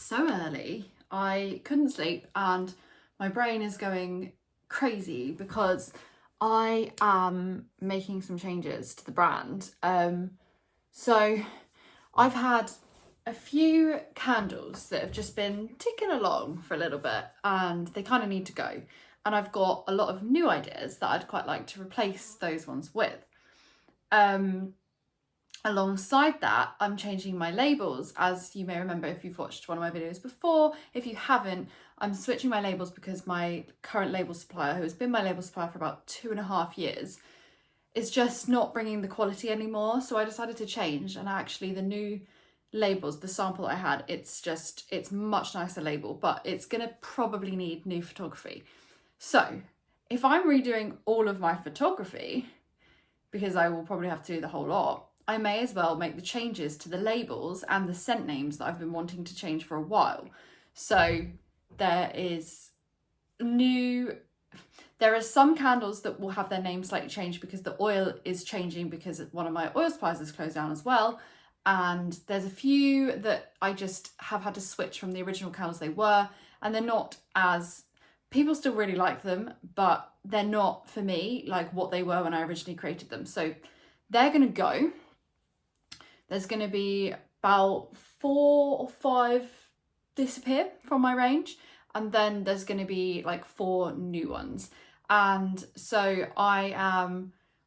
so early. I couldn't sleep and my brain is going crazy because I am making some changes to the brand. So I've had a few candles that have just been ticking along for a little bit and they kind of need to go. And I've got a lot of new ideas that I'd quite like to replace those ones with. Alongside that, I'm changing my labels. As you may remember if you've watched one of my videos before. If you haven't, I'm switching my labels because my current label supplier, who has been my label supplier for about 2.5 years, is just not bringing the quality anymore. So I decided to change, and actually the new labels, the sample I had, it's much nicer label, but it's gonna probably need new photography. So if I'm redoing all of my photography, because I will probably have to do the whole lot, I may as well make the changes to the labels and the scent names that I've been wanting to change for a while. So there are some candles that will have their name slightly changed because the oil is changing because one of my oil suppliers has closed down as well. And there's a few that I just have had to switch from the original candles they were, and they're not as, people still really like them, but they're not for me like what they were when I originally created them. So they're gonna go. There's going to be about 4 or 5 disappear from my range, and then there's going to be like 4 new ones. And so I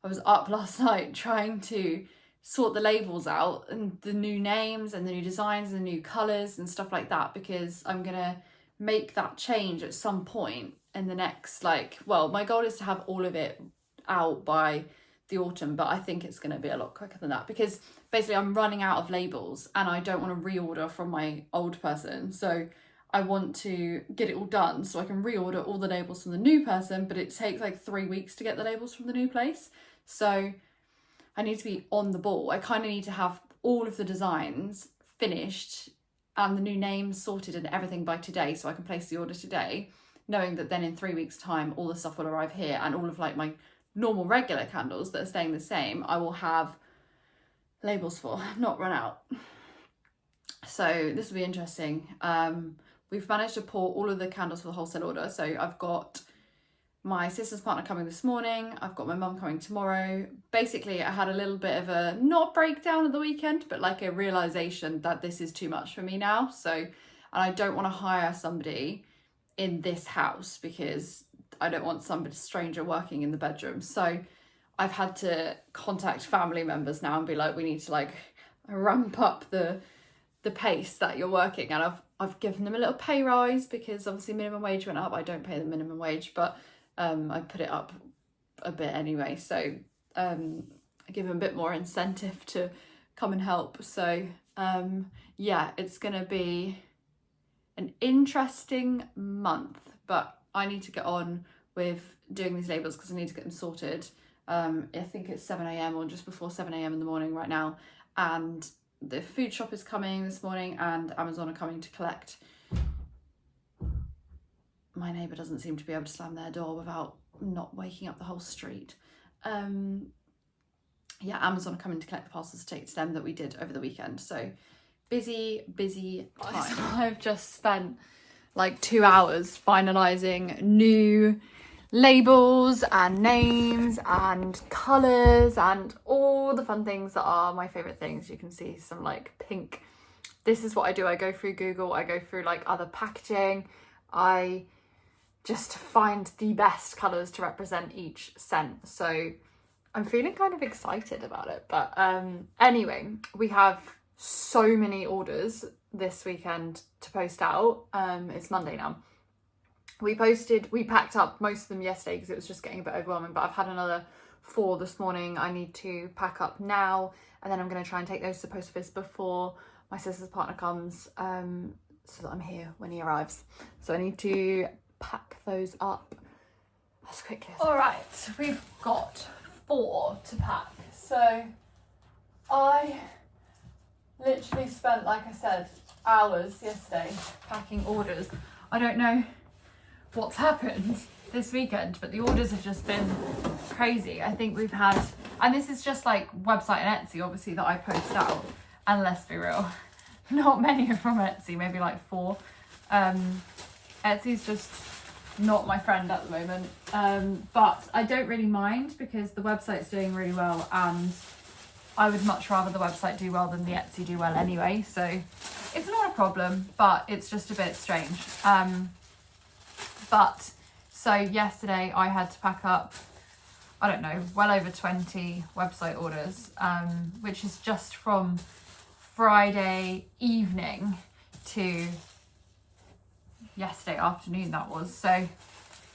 was up last night trying to sort the labels out and the new names and the new designs and the new colours and stuff like that, because I'm going to make that change at some point in the next, my goal is to have all of it out by the autumn, but I think it's going to be a lot quicker than that because basically I'm running out of labels and I don't want to reorder from my old person. So I want to get it all done so I can reorder all the labels from the new person, but it takes like 3 weeks to get the labels from the new place. So I need to be on the ball. I kind of need to have all of the designs finished and the new names sorted and everything by today so I can place the order today, knowing that then in 3 weeks time all the stuff will arrive here, and all of like my normal regular candles that are staying the same I will have labels for, not run out. So this will be interesting. We've managed to pour all of the candles for the wholesale order. So I've got my sister's partner coming this morning, I've got my mum coming tomorrow. Basically I had a little bit of a, not breakdown at the weekend, but like a realization that this is too much for me now. So, and I don't want to hire somebody in this house because I don't want somebody stranger working in the bedroom. So I've had to contact family members now and be like, we need to like ramp up the pace that you're working. And I've given them a little pay rise because obviously minimum wage went up. I don't pay the minimum wage, but I put it up a bit anyway. So I give them a bit more incentive to come and help. So yeah, it's gonna be an interesting month, but I need to get on with doing these labels because I need to get them sorted. I think it's 7 a.m. or just before 7 a.m. in the morning right now, and the food shop is coming this morning and Amazon are coming to collect. My neighbour doesn't seem to be able to slam their door without not waking up the whole street. Yeah, Amazon are coming to collect the parcels to take to them that we did over the weekend. So busy time. I've just spent like 2 hours finalising new labels and names and colours and all the fun things that are my favourite things. You can see some like pink. This is what I do. I go through Google, I go through like other packaging. I just find the best colours to represent each scent. So I'm feeling kind of excited about it. But anyway, we have so many orders this weekend to post out. It's Monday now. We packed up most of them yesterday because it was just getting a bit overwhelming, but I've had another 4 this morning I need to pack up now, and then I'm going to try and take those to the post office before my sister's partner comes, so that I'm here when he arrives. So I need to pack those up as quickly as I can. All right, we've got 4 to pack. So I literally spent, like I said, hours yesterday packing orders. I don't know what's happened this weekend, but the orders have just been crazy. I think we've had, and this is just like website and Etsy obviously that I post out, and let's be real, not many are from Etsy, maybe like 4. Etsy's just not my friend at the moment, but I don't really mind because the website's doing really well, and I would much rather the website do well than the Etsy do well anyway, so it's not a problem, but it's just a bit strange. But so yesterday I had to pack up, I don't know, well over 20 website orders, which is just from Friday evening to yesterday afternoon, that was. So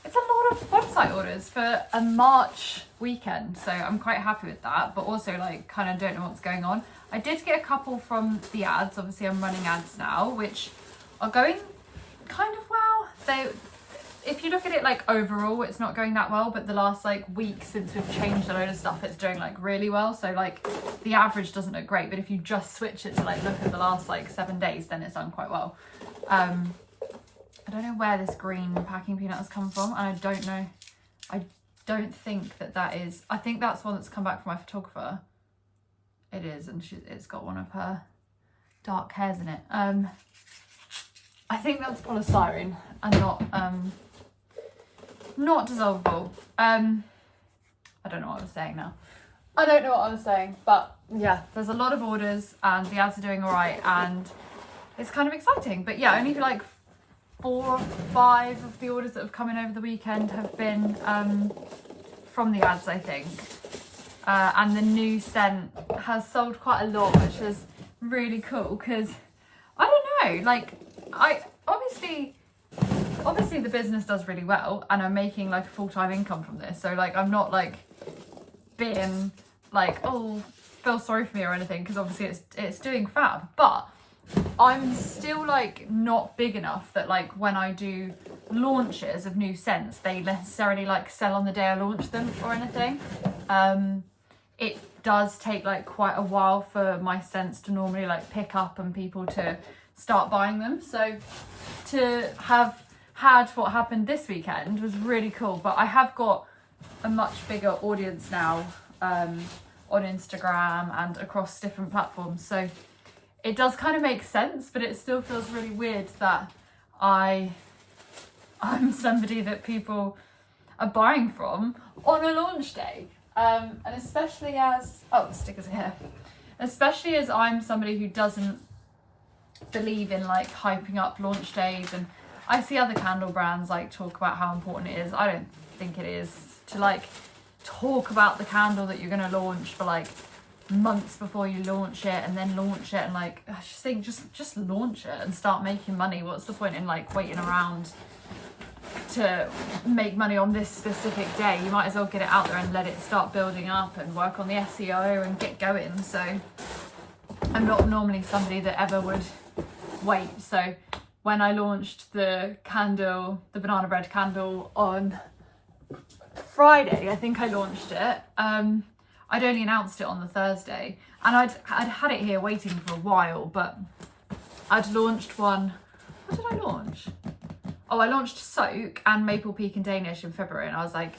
it's a lot of website orders for a March weekend, so I'm quite happy with that, but also like kind of don't know what's going on. I did get a couple from the ads. Obviously I'm running ads now, which are going kind of well. If you look at it like overall, it's not going that well, but the last like week since we've changed a load of stuff, it's doing like really well. So like the average doesn't look great, but if you just switch it to like look at the last like 7 days, then it's done quite well. I don't know where this green packing peanut has come from, and I don't know. I don't think that is. I think that's one that's come back from my photographer. It is, and it's got one of her dark hairs in it. I think that's polystyrene and not dissolvable. I don't know what I was saying now. I don't know what I was saying, but yeah, there's a lot of orders and the ads are doing all right, and it's kind of exciting. But yeah, only like 4 or 5 of the orders that have come in over the weekend have been from the ads, I think. And the new scent has sold quite a lot, which is really cool because I don't know, like obviously the business does really well and I'm making like a full-time income from this, so like I'm not like being like, oh, feel sorry for me or anything, because obviously it's doing fab, but I'm still like not big enough that like when I do launches of new scents, they necessarily like sell on the day I launch them or anything. It does take like quite a while for my scents to normally like pick up and people to start buying them. So to have had what happened this weekend was really cool, but I have got a much bigger audience now on Instagram and across different platforms. So it does kind of make sense, but it still feels really weird that I'm somebody that people are buying from on a launch day. And especially as, oh, the stickers are here. Especially as I'm somebody who doesn't believe in like hyping up launch days, and I see other candle brands like talk about how important it is. I don't think it is to like talk about the candle that you're going to launch for like months before you launch it and then launch it, and like I just think just launch it and start making money. What's the point in like waiting around to make money on this specific day? You might as well get it out there and let it start building up and work on the SEO and get going. So I'm not normally somebody that ever would wait. So when I launched the candle, the banana bread candle on Friday, I think I launched it, I'd only announced it on the Thursday, and I'd had it here waiting for a while, but I'd launched one. What did I launch? Oh, I launched Soak and Maple Peak and Danish in February, and I was like,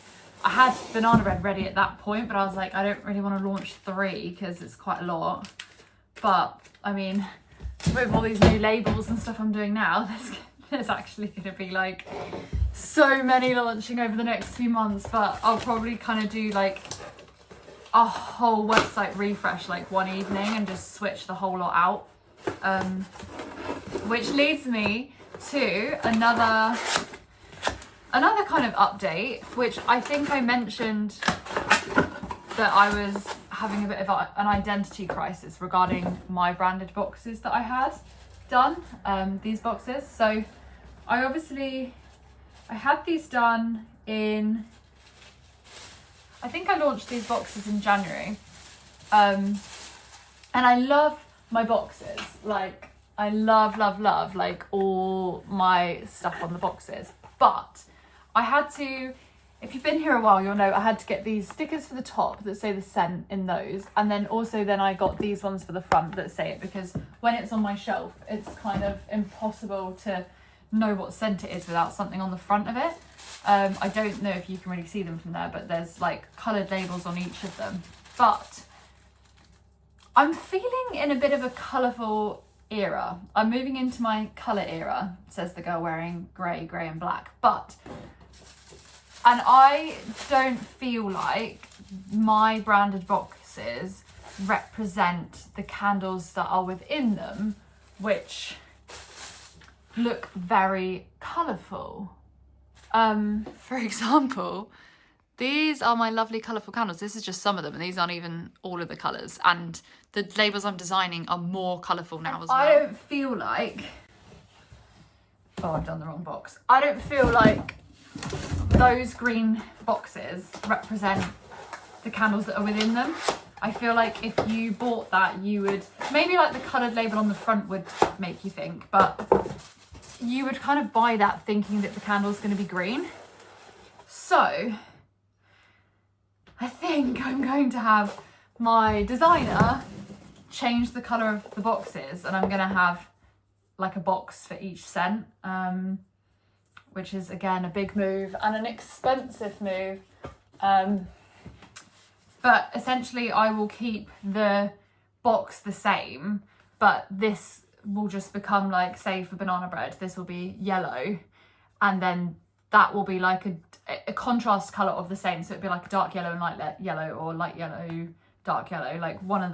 I had banana bread ready at that point, but I was like, I don't really want to launch 3 because it's quite a lot. But I mean, with all these new labels and stuff I'm doing now, there's actually going to be like so many launching over the next few months, but I'll probably kind of do like a whole website refresh like one evening and just switch the whole lot out, which leads me to another kind of update, which I think I mentioned that I was having a bit of an identity crisis regarding my branded boxes that I had done, these boxes. So I had these done in, I think I launched these boxes in January, and I love my boxes. Like I love like all my stuff on the boxes, but I had to, if you've been here a while, you'll know I had to get these stickers for the top that say the scent in those, and then I got these ones for the front that say it, because when it's on my shelf, it's kind of impossible to know what scent it is without something on the front of it. I don't know if you can really see them from there, but there's like coloured labels on each of them. But I'm feeling in a bit of a colourful era. I'm moving into my colour era, says the girl wearing grey and black. And I don't feel like my branded boxes represent the candles that are within them, which look very colourful. For example, these are my lovely colourful candles. This is just some of them, and these aren't even all of the colours. And the labels I'm designing are more colourful now as well. I don't feel like... Oh, I've done the wrong box. I don't feel like those green boxes represent the candles that are within them. I feel like if you bought that, you would... Maybe like the coloured label on the front would make you think, but you would kind of buy that thinking that the candle's going to be green. So I think I'm going to have my designer change the colour of the boxes, and I'm going to have like a box for each scent, which is again a big move and an expensive move. But essentially I will keep the box the same, but this will just become like, say for banana bread, this will be yellow, and then that will be like a contrast colour of the same. So it'd be like a dark yellow and light yellow, or light yellow, dark yellow, like one of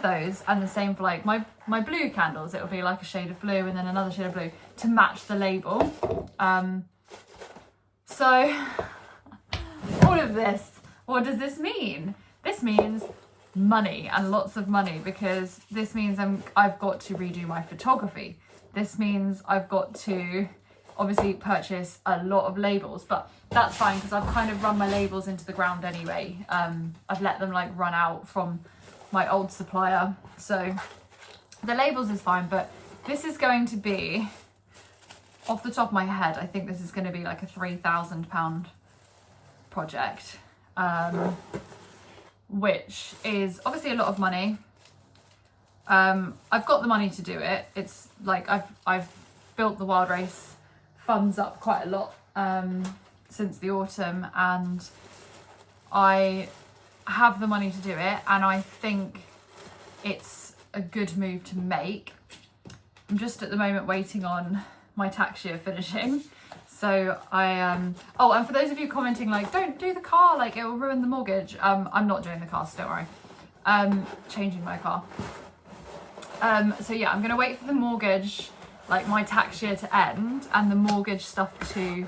those. And the same for like my blue candles, it'll be like a shade of blue and then another shade of blue to match the label. So all of this, what does this mean? This means money, and lots of money, because this means I've got to redo my photography. This means I've got to obviously purchase a lot of labels, but that's fine because I've kind of run my labels into the ground anyway. I've let them like run out from my old supplier, so the labels is fine. But this is going to be, off the top of my head, I think this is going to be like a £3,000 project, which is obviously a lot of money. I've got the money to do it. It's like I've built the WILDRACE funds up quite a lot since the autumn, and I have the money to do it, and I think it's a good move to make. I'm just at the moment waiting on my tax year finishing, so oh, and for those of you commenting like, don't do the car, like it will ruin the mortgage, I'm not doing the car, so don't worry. Changing my car. So yeah, I'm gonna wait for the mortgage, like my tax year to end and the mortgage stuff to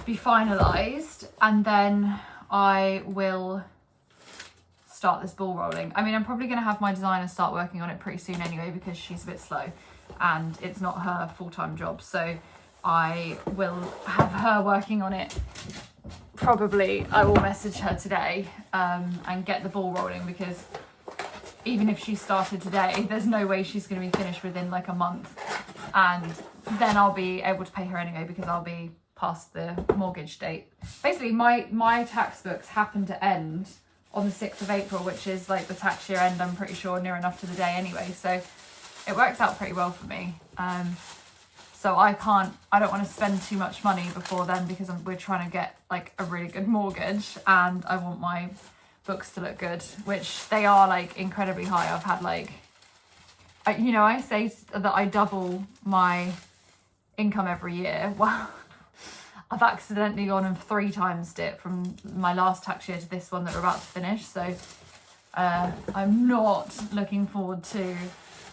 be finalised, and then I will start this ball rolling. I mean, I'm probably going to have my designer start working on it pretty soon anyway, because she's a bit slow and it's not her full-time job, so I will have her working on it. Probably I will message her today and get the ball rolling, because even if she started today, there's no way she's going to be finished within like a month, and then I'll be able to pay her anyway because I'll be past the mortgage date. Basically, my tax books happen to end on the 6th of April, which is like the tax year end, I'm pretty sure, near enough to the day anyway, so it works out pretty well for me. So I don't want to spend too much money before then, because we're trying to get like a really good mortgage, and I want my books to look good, which they are like incredibly high. I've had like, I say that I double my income every year. Well, I've accidentally gone and 3 times it from my last tax year to this one that we're about to finish. So I'm not looking forward to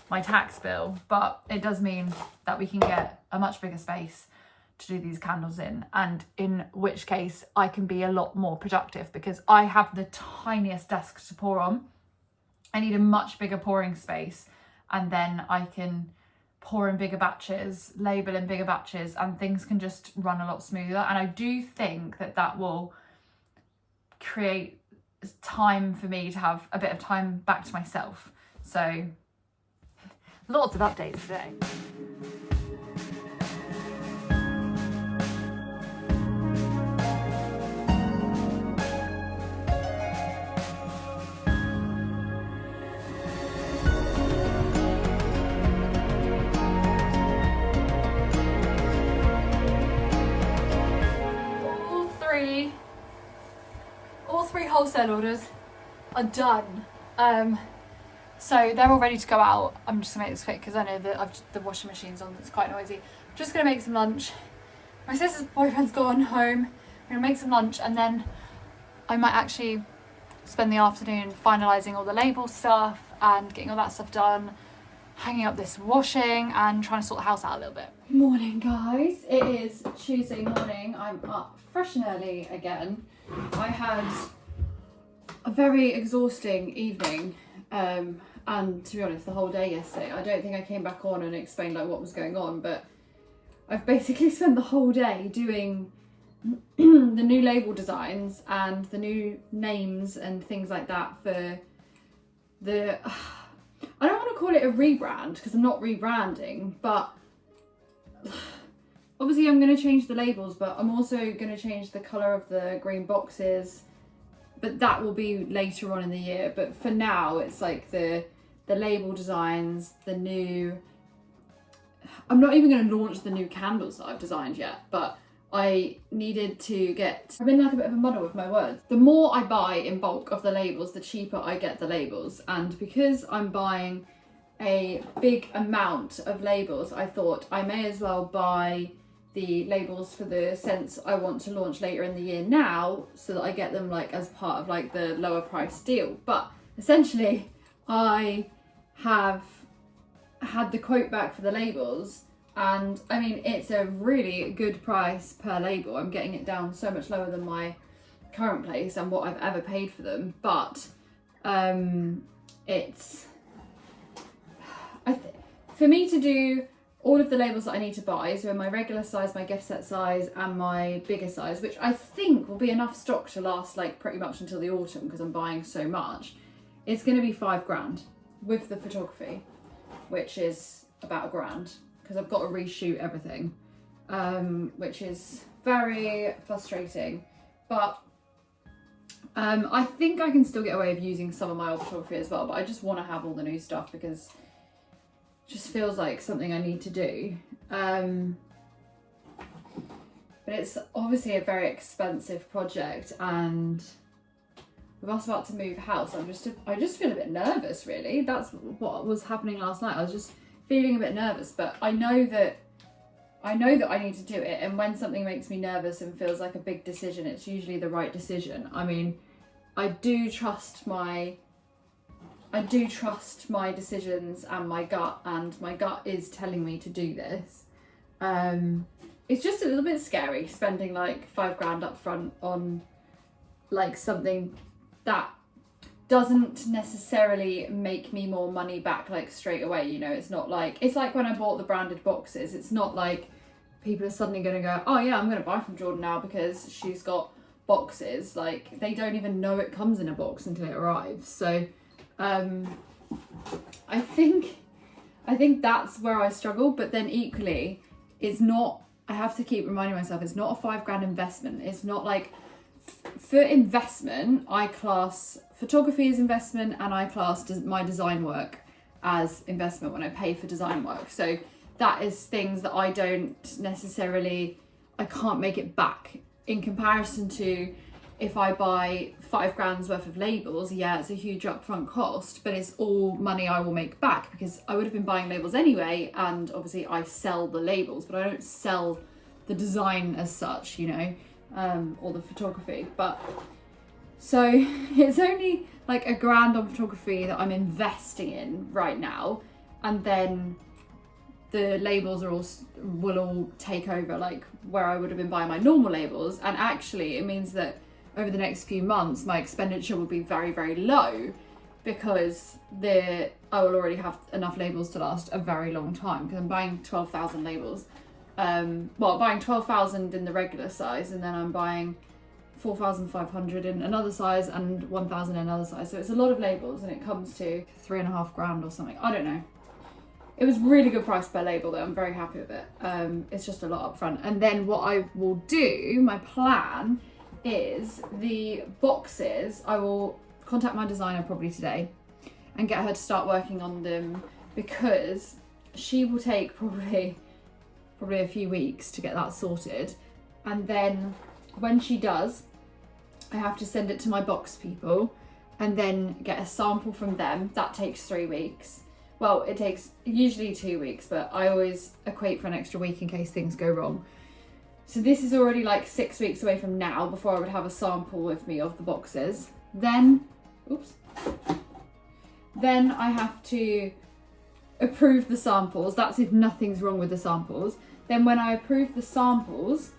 my tax bill, but it does mean that we can get a much bigger space to do these candles in, and in which case I can be a lot more productive, because I have the tiniest desk to pour on. I need a much bigger pouring space, and then I can pour in bigger batches, label in bigger batches, and things can just run a lot smoother. And I do think that that will create time for me to have a bit of time back to myself. So lots of updates today. All three wholesale orders are done. So they're all ready to go out. I'm just gonna make this quick because I know that the washing machine's on, it's quite noisy. I'm just gonna make some lunch. My sister's boyfriend's gone home. I'm gonna make some lunch and then I might actually spend the afternoon finalising all the label stuff and getting all that stuff done, hanging up this washing and trying to sort the house out a little bit. Morning guys, it is Tuesday morning. I'm up fresh and early again. I had a very exhausting evening and to be honest the whole day yesterday. I don't think I came back on and explained like what was going on, but I've basically spent the whole day doing the new label designs and the new names and things like that for the I don't want to call it a rebrand because I'm not rebranding, but obviously I'm going to change the labels, but I'm also going to change the colour of the green boxes, but that will be later on in the year. But for now it's like the label designs, the new, I'm not even going to launch the new candles that I've designed yet, but I needed to get, I've been like a bit of a muddle with my words. The more I buy in bulk of the labels, the cheaper I get the labels. And because I'm buying a big amount of labels, I thought I may as well buy the labels for the scents I want to launch later in the year now, so that I get them like as part of like the lower price deal. But essentially I have had the quote back for the labels, and I mean it's a really good price per label. I'm getting it down so much lower than my current place and what I've ever paid for them, but it's for me to do all of the labels that I need to buy, so in my regular size, my gift set size and my bigger size, which I think will be enough stock to last like pretty much until the autumn because I'm buying so much, it's going to be £5,000 with the photography, which is about £1,000 because I've got to reshoot everything, which is very frustrating. But I think I can still get away with using some of my old photography as well, but I just want to have all the new stuff because it just feels like something I need to do. But it's obviously a very expensive project, and with us about to move house, I just feel a bit nervous really. That's what was happening last night. I was just feeling a bit nervous, but I know that I need to do it, and when something makes me nervous and feels like a big decision, it's usually the right decision. I mean, I do trust my decisions and my gut is telling me to do this. It's just a little bit scary spending like £5,000 up front on like something that doesn't necessarily make me more money back like straight away, you know. It's not like, it's like when I bought the branded boxes, it's not like people are suddenly going to go, oh yeah, I'm going to buy from Jordan now because she's got boxes. Like they don't even know it comes in a box until it arrives. So I think that's where I struggle, but then equally it's not, I have to keep reminding myself it's not a £5,000 investment. It's not like, for investment I class photography as investment and I class my design work as investment when I pay for design work. So that is things that I don't necessarily, I can't make it back in comparison to if I buy £5,000 worth of labels. Yeah, it's a huge upfront cost, but it's all money I will make back because I would have been buying labels anyway, and obviously I sell the labels, but I don't sell the design as such, you know, or the photography. But so it's only like £1,000 on photography that I'm investing in right now, and then the labels will all take over like where I would have been buying my normal labels. And actually it means that over the next few months my expenditure will be very, very low because I will already have enough labels to last a very long time because I'm buying 12,000 labels. Buying 12,000 in the regular size, and then I'm buying 4,500 in another size and 1,000 in another size. So it's a lot of labels, and it comes to £3,500 or something. I don't know. It was really good price per label though. I'm very happy with it. It's just a lot up front. And then what I will do, my plan is the boxes, I will contact my designer probably today and get her to start working on them because she will take probably a few weeks to get that sorted. And then when she does, I have to send it to my box people, and then get a sample from them. That takes 3 weeks. Well, it takes usually 2 weeks, but I always equate for an extra week in case things go wrong. So this is already like 6 weeks away from now before I would have a sample with me of the boxes. Then I have to approve the samples. That's if nothing's wrong with the samples. Then when I approve the samples,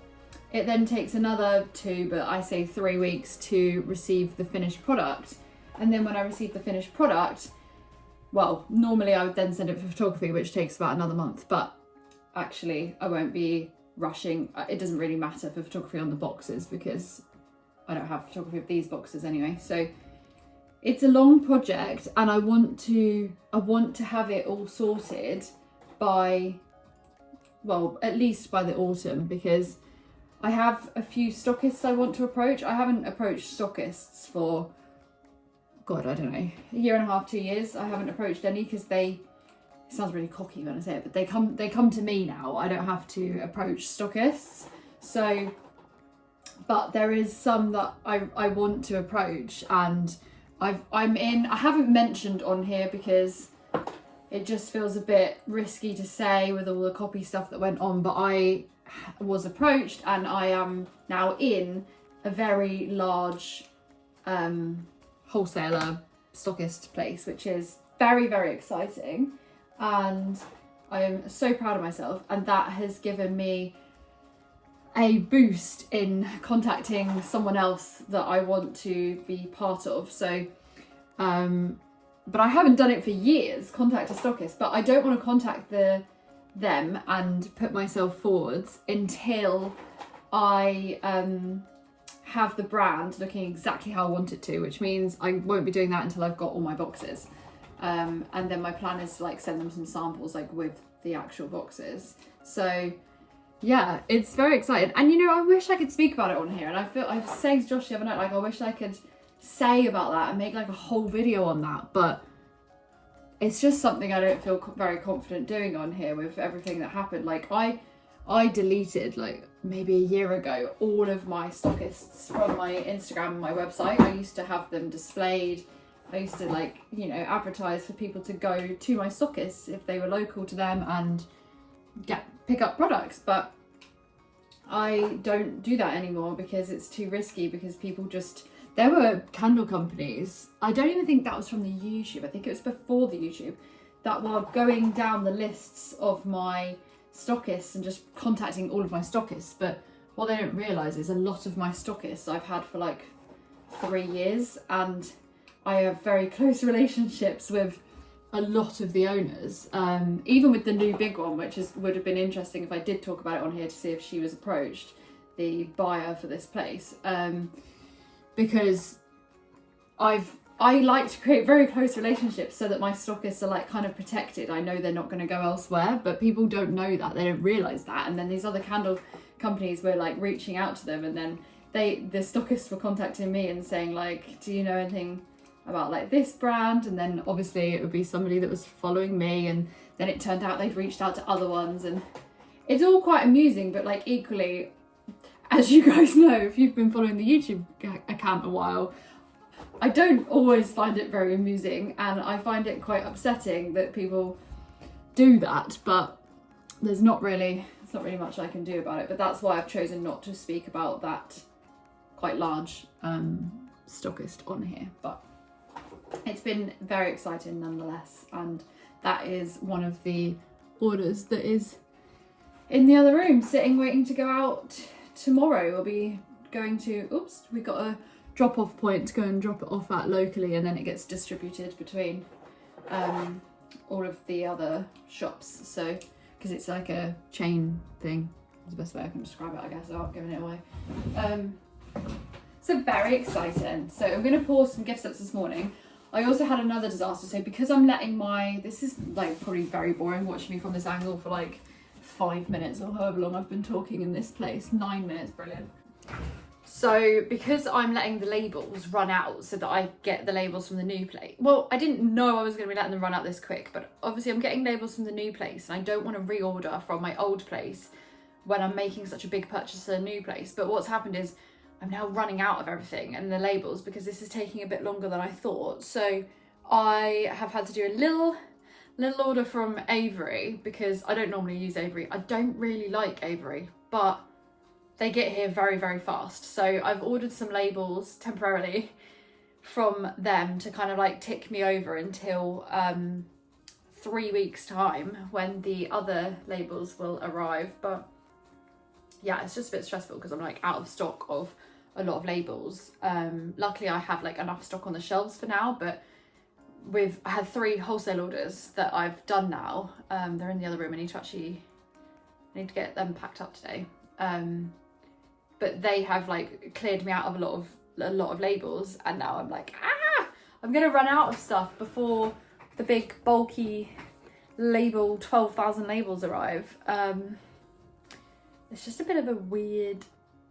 it then takes another 2, but I say 3 weeks to receive the finished product. And then when I receive the finished product, well, normally I would then send it for photography, which takes about another month, but actually I won't be rushing. It doesn't really matter for photography on the boxes because I don't have photography of these boxes anyway. So it's a long project, and I want to have it all sorted by, well, at least by the autumn, because I have a few stockists I want to approach. I haven't approached stockists for, God, I don't know, 1.5 to 2 years. I haven't approached any because it sounds really cocky when I say it, but they come to me now. I don't have to approach stockists. So, but there is some that I want to approach, and I haven't mentioned on here because it just feels a bit risky to say with all the copy stuff that went on, but I was approached and I am now in a very large wholesaler stockist place, which is very, very exciting, and I am so proud of myself, and that has given me a boost in contacting someone else that I want to be part of. So but I haven't done it for years, contact a stockist, but I don't want to contact them and put myself forwards until I have the brand looking exactly how I want it to, which means I won't be doing that until I've got all my boxes. And then my plan is to like send them some samples like with the actual boxes. So yeah, it's very exciting. And you know, I wish I could speak about it on here, and I was saying to Josh the other night, like I wish I could say about that and make like a whole video on that, but it's just something I don't feel very confident doing on here with everything that happened. Like I deleted like maybe a year ago all of my stockists from my Instagram and my website. I used to have them displayed. I used to like, you know, advertise for people to go to my stockists if they were local to them and pick up products, but I don't do that anymore because it's too risky, because people just, there were candle companies, I don't even think that was from the YouTube, I think it was before the YouTube, that were going down the lists of my stockists and just contacting all of my stockists. But what they don't realise is a lot of my stockists I've had for like 3 years, and I have very close relationships with a lot of the owners, even with the new big one, which would have been interesting if I did talk about it on here to see if she was approached, the buyer for this place, because I like to create very close relationships so that my stockists are like kind of protected. I know they're not going to go elsewhere, but people don't know that, they don't realise that. And then these other candle companies were like reaching out to them, and then the stockists were contacting me and saying like, do you know anything about like this brand? And then obviously it would be somebody that was following me, and then it turned out they'd reached out to other ones, and it's all quite amusing. But like equally, as you guys know, if you've been following the YouTube account a while, I don't always find it very amusing, and I find it quite upsetting that people do that, but there's not really much I can do about it. But that's why I've chosen not to speak about that quite large stockist on here. But it's been very exciting nonetheless, and that is one of the orders that is in the other room sitting waiting to go out tomorrow. We'll be going to, we got a drop-off point to go and drop it off at locally, and then it gets distributed between all of the other shops. So because it's like a chain thing, is the best way I can describe it, I guess, without giving it away. So very exciting. So I'm going to pour some gift sets this morning. I also had another disaster. So because I'm letting this is like probably very boring watching me from this angle for like 5 minutes or however long I've been talking in this place. 9 minutes, brilliant. So because I'm letting the labels run out so that I get the labels from the new place. Well, I didn't know I was going to be letting them run out this quick, but obviously I'm getting labels from the new place, and I don't want to reorder from my old place when I'm making such a big purchase at a new place. But what's happened is I'm now running out of everything and the labels because this is taking a bit longer than I thought. So I have had to do a little order from Avery because I don't normally use Avery. I don't really like Avery, but they get here very, very fast. So I've ordered some labels temporarily from them to kind of like tick me over until 3 weeks time when the other labels will arrive. But yeah, it's just a bit stressful because I'm like out of stock of a lot of labels. Luckily I have like enough stock on the shelves for now, but I had 3 wholesale orders that I've done now. They're in the other room. I need to get them packed up today. But they have like cleared me out of a lot of labels, and now I'm like, I'm gonna run out of stuff before the big bulky label 12,000 labels arrive. It's just a bit of a weird,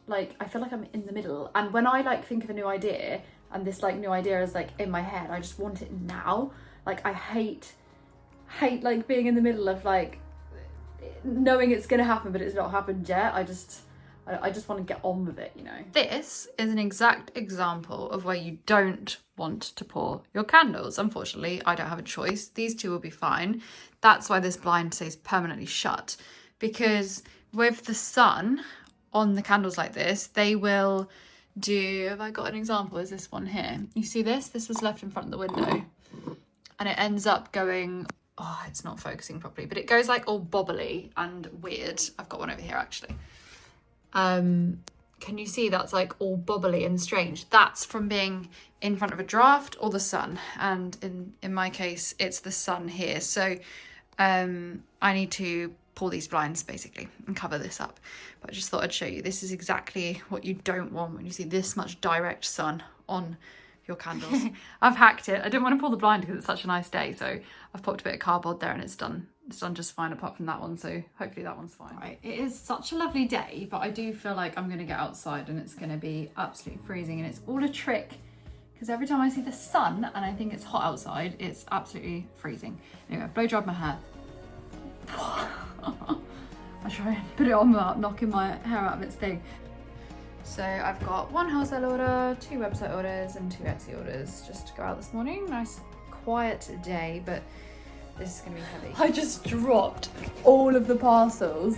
like, I feel like I'm in the middle, and when I like think of a new idea and this like new idea is like in my head, I just want it now. Like I hate like being in the middle of like knowing it's gonna happen but it's not happened yet. I just want to get on with it, you know. This is an exact example of where you don't want to pour your candles. Unfortunately, I don't have a choice. These two will be fine. That's why this blind stays permanently shut, because with the sun on the candles like this, they will do, have I got an example? Is this one here? You see this? This was left in front of the window and it ends up going, oh, it's not focusing properly, but it goes like all bobbly and weird. I've got one over here actually. Can you see that's like all bobbly and strange? That's from being in front of a draft or the sun, and in my case it's the sun here. So I need to pull these blinds basically and cover this up, but I just thought I'd show you. This is exactly what you don't want when you see this much direct sun on your candles. I've hacked it. I didn't want to pull the blind because it's such a nice day, so I've popped a bit of cardboard there and it's done just fine apart from that one, so hopefully that one's fine. Right, it is such a lovely day, but I do feel like I'm gonna get outside and it's gonna be absolutely freezing, and it's all a trick because every time I see the sun and I think it's hot outside, it's absolutely freezing. Anyway, I've blow dried my hair. I try and put it on without knocking my hair out of its thing. So I've got 1 wholesale order, 2 website orders and 2 Etsy orders just to go out this morning. Nice quiet day, but this is gonna be heavy. I just dropped all of the parcels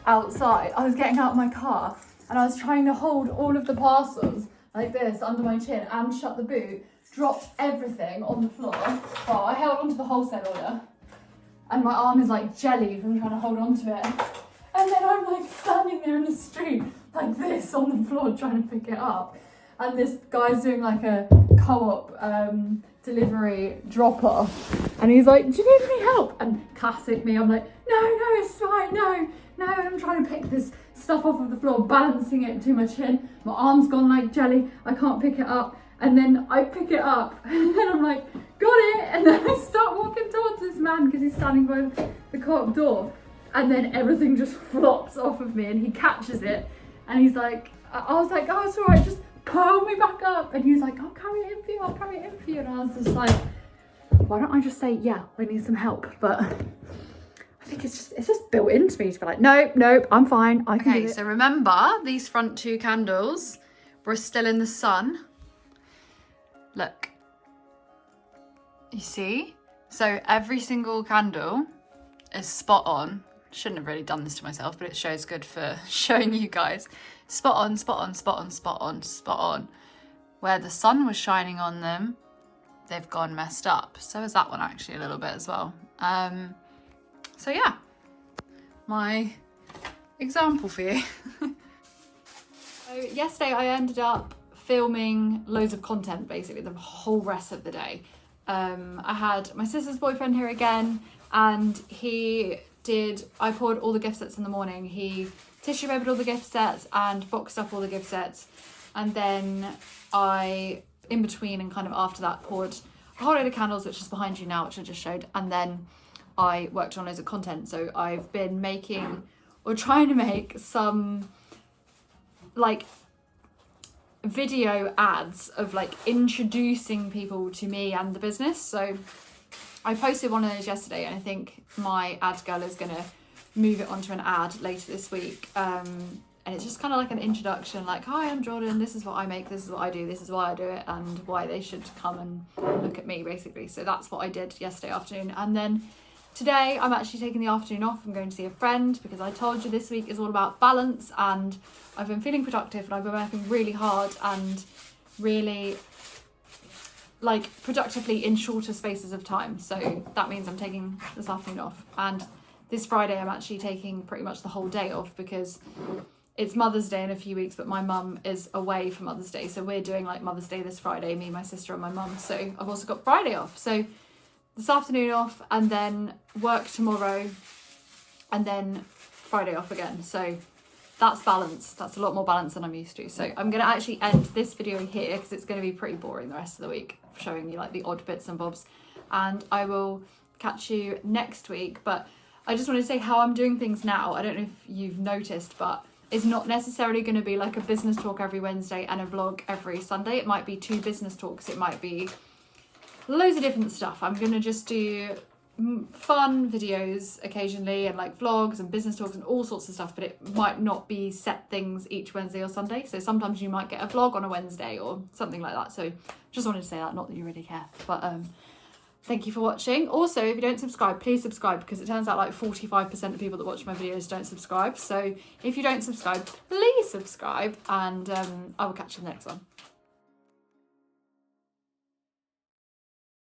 outside. I was getting out of my car and I was trying to hold all of the parcels like this under my chin and shut the boot, dropped everything on the floor. Well, I held onto the wholesale order and my arm is like jelly from trying to hold on to it. And then I'm like standing there in the street like this on the floor trying to pick it up. And this guy's doing like a co-op delivery drop off. And he's like, do you need any help? And classic me, I'm like, no, it's fine, no. And I'm trying to pick this stuff off of the floor, balancing it to my chin. My arm's gone like jelly, I can't pick it up. And then I pick it up and then I'm like, got it. And then I start walking towards this man because he's standing by the co-op door. And then everything just flops off of me and he catches it. And he's like, I was like, oh, it's all right, just pull me back up. And he's like, I'll carry it in for you, I'll carry it in for you. And I was just like, why don't I just say, yeah, I need some help? But I think it's just built into me to be like, nope, I'm fine, I can do it. Okay, so remember, these front 2 candles were still in the sun. Look, you see? So every single candle is spot on. Shouldn't have really done this to myself, but it shows good for showing you guys. Spot on, spot on, spot on, spot on, spot on. Where the sun was shining on them, they've gone messed up. So is that one actually a little bit as well. So yeah, my example for you. So yesterday I ended up filming loads of content, basically the whole rest of the day. I had my sister's boyfriend here again, and I poured all the gift sets in the morning. He tissue papered all the gift sets and boxed up all the gift sets. And then I, in between and kind of after that, poured a whole load of candles, which is behind you now, which I just showed. And then I worked on loads of content. So I've been making, or trying to make, some like video ads of like introducing people to me and the business. So I posted one of those yesterday, and I think my ad girl is going to move it onto an ad later this week. and it's just kind of like an introduction, like, hi, I'm Jordan, this is what I make, this is what I do, this is why I do it, and why they should come and look at me, basically. So that's what I did yesterday afternoon. And then today I'm actually taking the afternoon off. I'm going to see a friend because I told you this week is all about balance, and I've been feeling productive and I've been working really hard and really like productively in shorter spaces of time. So that means I'm taking this afternoon off, and this Friday I'm actually taking pretty much the whole day off because it's Mother's Day in a few weeks, but my mum is away for Mother's Day. So we're doing like Mother's Day this Friday, me, my sister and my mum. So I've also got Friday off. So this afternoon off, and then work tomorrow, and then Friday off again. So that's balance. That's a lot more balance than I'm used to. So I'm going to actually end this video here because it's going to be pretty boring the rest of the week, showing you like the odd bits and bobs. And I will catch you next week. But I just want to say how I'm doing things now. I don't know if you've noticed, but it's not necessarily going to be like a business talk every Wednesday and a vlog every Sunday. It might be 2 business talks. It might be loads of different stuff. I'm going to just do fun videos occasionally and like vlogs and business talks and all sorts of stuff, but it might not be set things each Wednesday or Sunday. So sometimes you might get a vlog on a Wednesday or something like that. So just wanted to say that, not that you really care, but thank you for watching. Also, if you don't subscribe, please subscribe, because it turns out like 45% of people that watch my videos don't subscribe. So if you don't subscribe, please subscribe, and I will catch you in the next one.